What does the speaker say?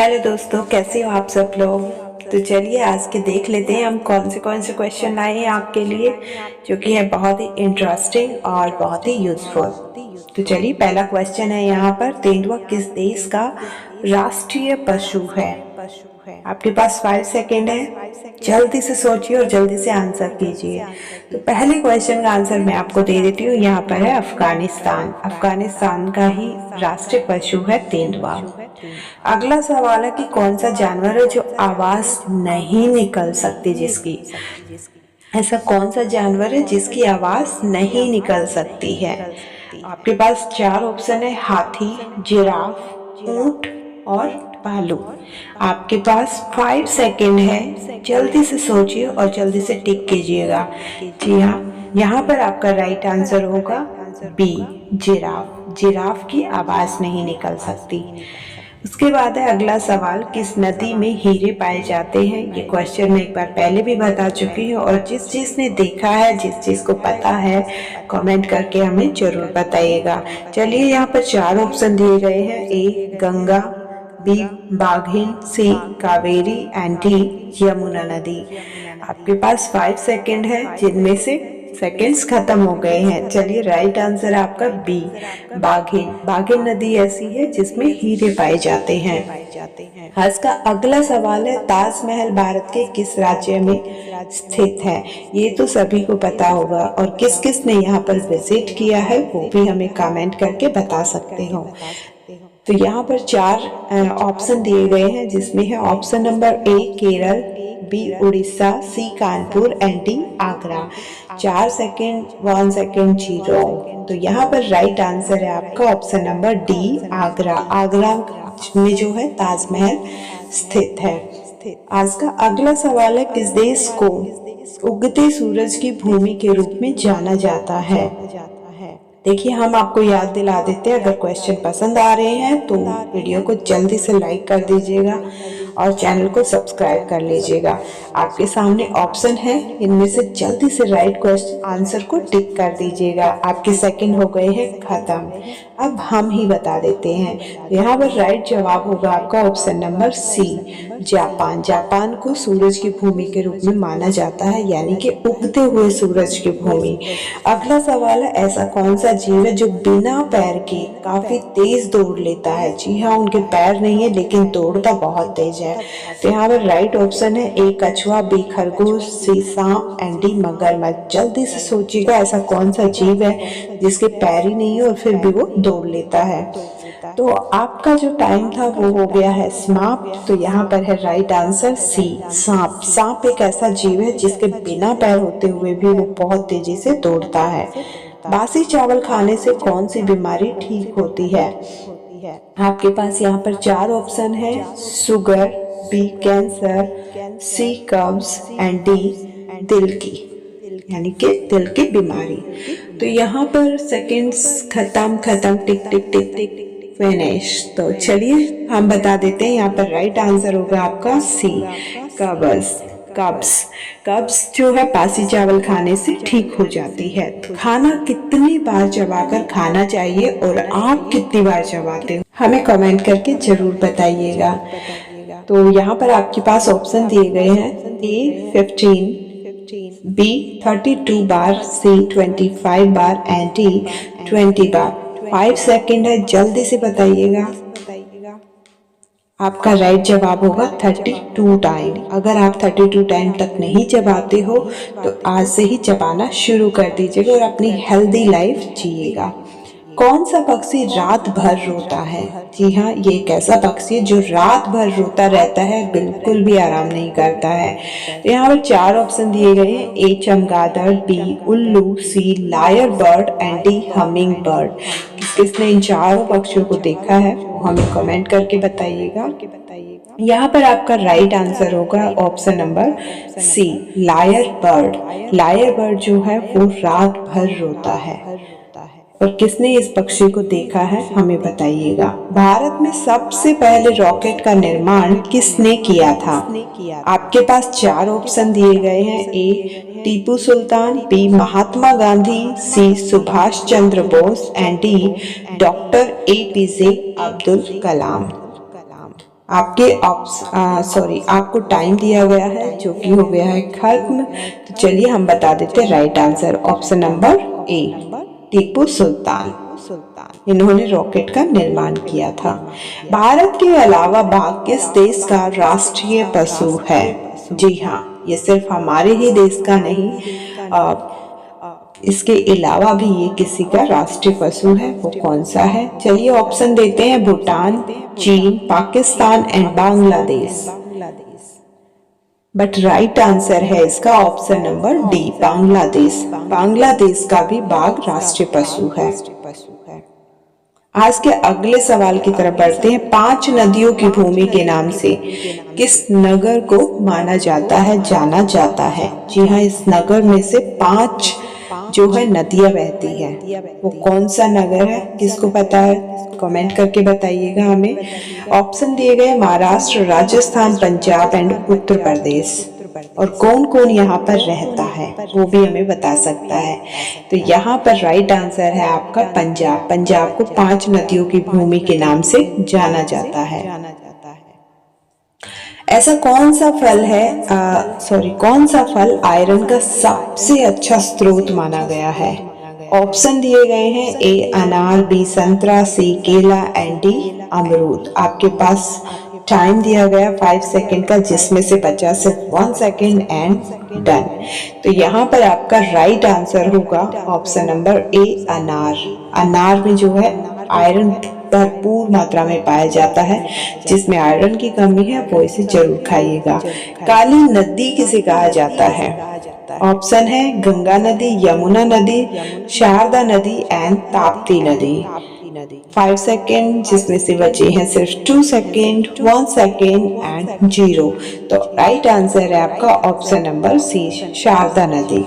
Hello दोस्तों, कैसे हो आप सब लोग। तो चलिए आज के देख लेते हैं हम कौन से क्वेश्चन लाए हैं आपके लिए, जो कि है बहुत ही इंटरेस्टिंग और बहुत ही यूजफुल। तो चलिए पहला क्वेश्चन है यहाँ पर, तेंदुआ किस देश का राष्ट्रीय पशु है। आपके पास 5 सेकेंड है, जल्दी से सोचिए और जल्दी से आंसर कीजिए। तो पहले क्वेश्चन का आंसर मैं आपको दे देती हूँ, यहाँ पर है अफगानिस्तान। अफगानिस्तान का ही राष्ट्रीय पशु है तेंदुआ। अगला सवाल है कि कौन सा जानवर है जो आवाज नहीं निकल सकती, जिसकी ऐसा कौन सा जानवर है जिसकी आवाज नहीं निकल सकती है। आपके पास 4 ऑप्शन है, हाथी, जिराफ, ऊंट और भालू। आपके पास 5 सेकेंड है, जल्दी से सोचिए और जल्दी से टिक कीजिएगा। जी हाँ, यहाँ पर आपका राइट आंसर होगा बी, जिराफ। जिराफ की आवाज नहीं निकल सकती। उसके बाद है अगला सवाल, किस नदी में हीरे पाए जाते हैं। ये क्वेश्चन मैं एक बार पहले भी बता चुकी हूँ, और जिस जिसने देखा है, जिस जिस को पता है, कमेंट करके हमें जरूर बताइएगा। चलिए यहाँ पर 4 ऑप्शन दिए गए हैं, ए गंगा, बी बाघिन, सी कावेरी एंड डी यमुना नदी। आपके पास 5 सेकेंड है, जिनमें से सेकेंड्स खत्म हो गए हैं। चलिए राइट आंसर आपका बी, बाघिन। बाघिन नदी ऐसी है जिसमें हीरे पाए जाते हैं। आज का अगला सवाल है, ताजमहल भारत के किस राज्य में स्थित है। ये तो सभी को पता होगा, और किस किस ने यहाँ पर विजिट किया है वो भी हमें कमेंट करके बता सकते हो। तो यहाँ पर 4 ऑप्शन दिए गए हैं, जिसमें है option number A Kerala, B Orissa, C Kanpur and D Agra. 4 second, 1 second, 0। तो यहाँ पर राइट आंसर है आपका option number D, Agra. Agra में जो है ताजमहल स्थित है। आज का अगला सवाल है, किस देश को उगते सूरज की भूमि के रूप में जाना जाता है। देखिए हम आपको याद दिला देते हैं, अगर क्वेश्चन पसंद आ रहे हैं तो वीडियो को जल्दी से लाइक कर दीजिएगा और चैनल को सब्सक्राइब कर लीजिएगा। आपके सामने ऑप्शन है, इनमें से जल्दी से राइट क्वेश्चन आंसर को टिक कर दीजिएगा। आपके सेकंड हो गए हैं खत्म। अब हम ही बता देते हैं, यहाँ पर राइट जवाब होगा आपका option number C, Japan. Japan को सूरज की भूमि के रूप में माना जाता है, यानी कि उगते हुए सूरज की भूमि। अगला सवाल है, ऐसा कौन सा जीव है जो बिना पैर के काफी तेज दौड़ लेता है। जी हाँ, उनके पैर नहीं है लेकिन दौड़ता बहुत तेज है। तो यहाँ पर राइट ऑप्शन है ए कछुआ, बी खरगोश, सी सांप एंड डी मगरमच्छ। जल्दी से सोचिएगा, ऐसा कौन सा जीव है जिसके पैर ही नहीं है और फिर भी वो दौड़ लेता है। तो आपका जो टाइम था वो हो गया है समाप्त। तो यहाँ पर है राइट आंसर सी, सांप। सांप एक ऐसा जीव है जिसके बिना पैर होते हुए भी वो बहुत तेजी से दौड़ता है। बासी चावल खाने से कौन सी बीमारी ठीक होती है। आपके पास यहाँ पर 4 ऑप्शन है, शुगर, बी कैंसर, सी कब्ज एंड डी दिल की, यानी कि दिल की बीमारी। तो यहाँ पर सेकंड्स खत्म खत्म, टिक टिक टिक टिक फिनिश। तो चलिए हम बता देते हैं, यहाँ पर राइट आंसर होगा आपका सी, कब्ज। कब्ज जो है बासी चावल खाने से ठीक हो जाती है। तो खाना कितनी बार चबाकर खाना चाहिए और आप कितनी बार चबाते हो, हमें कमेंट करके जरूर बताइएगा। तो यहाँ पर आपके पास ऑप्शन दिए गए हैं, ए 15, बी 32 बार, सी 25 बार एंड डी 20 बार। 5 सेकेंड है, जल्दी से बताइएगा। आपका राइट जवाब होगा 32 टाइम। अगर आप 32 टाइम तक नहीं चबाते हो तो आज से ही चबाना शुरू कर दीजिएगा और अपनी हेल्दी लाइफ जिएगा। कौन सा पक्षी रात भर रोता है। जी हाँ, ये एक ऐसा पक्षी है जो रात भर रोता रहता है, बिल्कुल भी आराम नहीं करता है। तो यहाँ पर 4 ऑप्शन दिए गए हैं, ए चमगादड़, बी उल्लू, C lyre bird and D hummingbird. किसने इन 4 पक्षियों को देखा है वो हमें कमेंट करके बताइएगा। यहाँ पर आपका राइट आंसर होगा option number C, lyre bird. Lyre bird जो है वो रात भर रोता है। और किसने इस पक्षी को देखा है हमें बताइएगा। भारत में सबसे पहले रॉकेट का निर्माण किसने किया था। आपके पास 4 ऑप्शन दिए गए हैं, A Tipu Sultan, B Mahatma Gandhi, C Subhash Chandra Bose and D doctor APJ Abdul Kalam. आपको टाइम दिया गया है जो कि हो गया है खत्म। तो चलिए हम बता देते हैं right answer. Option number A, Tipu Sultan. इन्होंने रॉकेट का निर्माण किया था। भारत के अलावा बाघ किस देश का राष्ट्रीय पशु है? जी हाँ, ये सिर्फ हमारे ही देश का नहीं, इसके अलावा भी ये किसी का राष्ट्रीय पशु है। वो कौन सा है? चलिए ऑप्शन देते हैं। भूटान, चीन, Pakistan and Bangladesh. But right answer है इसका option number D, Bangladesh. Bangladesh का भी बाघ राष्ट्रीय पशु है। आज के अगले सवाल की तरफ बढ़ते हैं। 5 नदियों की भूमि के नाम से किस नगर को माना जाता है, जाना जाता है? जी हाँ, इस नगर में से 5 जो है नदियां बहती है। वो कौन सा नगर है? किसको पता है? कमेंट करके बताइएगा हमें। ऑप्शन दिए गए महाराष्ट्र, राजस्थान, पंजाब एंड उत्तर प्रदेश। और कौन कौन यहाँ पर रहता है वो भी हमें बता सकता है। तो यहाँ पर राइट आंसर है आपका पंजाब। पंजाब को 5 नदियों की भूमि के नाम से जाना जाता है। ऐसा कौन सा फल आयरन का सबसे अच्छा स्रोत माना गया है? ऑप्शन दिए गए हैं। ए अनार, बी संतरा, सी केला एंड डी अमरूद। आपके पास टाइम दिया गया 5 सेकेंड का, जिसमें से बचा सिर्फ 1 सेकेंड एंड डन। तो यहाँ पर आपका राइट आंसर होगा ऑप्शन नंबर ए, अनार। अनार में जो है आयरन भरपूर मात्रा में पाया जाता है। जिसमें आयरन की कमी है वो इसे जरूर खाइएगा। काली नदी किसे कहा जाता है? ऑप्शन है गंगा नदी, यमुना नदी, शारदा नदी एंड ताप्ती नदी। 5 सेकेंड, जिसमें से बचे हैं सिर्फ 2 सेकेंड, 1 सेकेंड एंड 0। तो राइट आंसर है आपका ऑप्शन नंबर सी, शारदा नदी।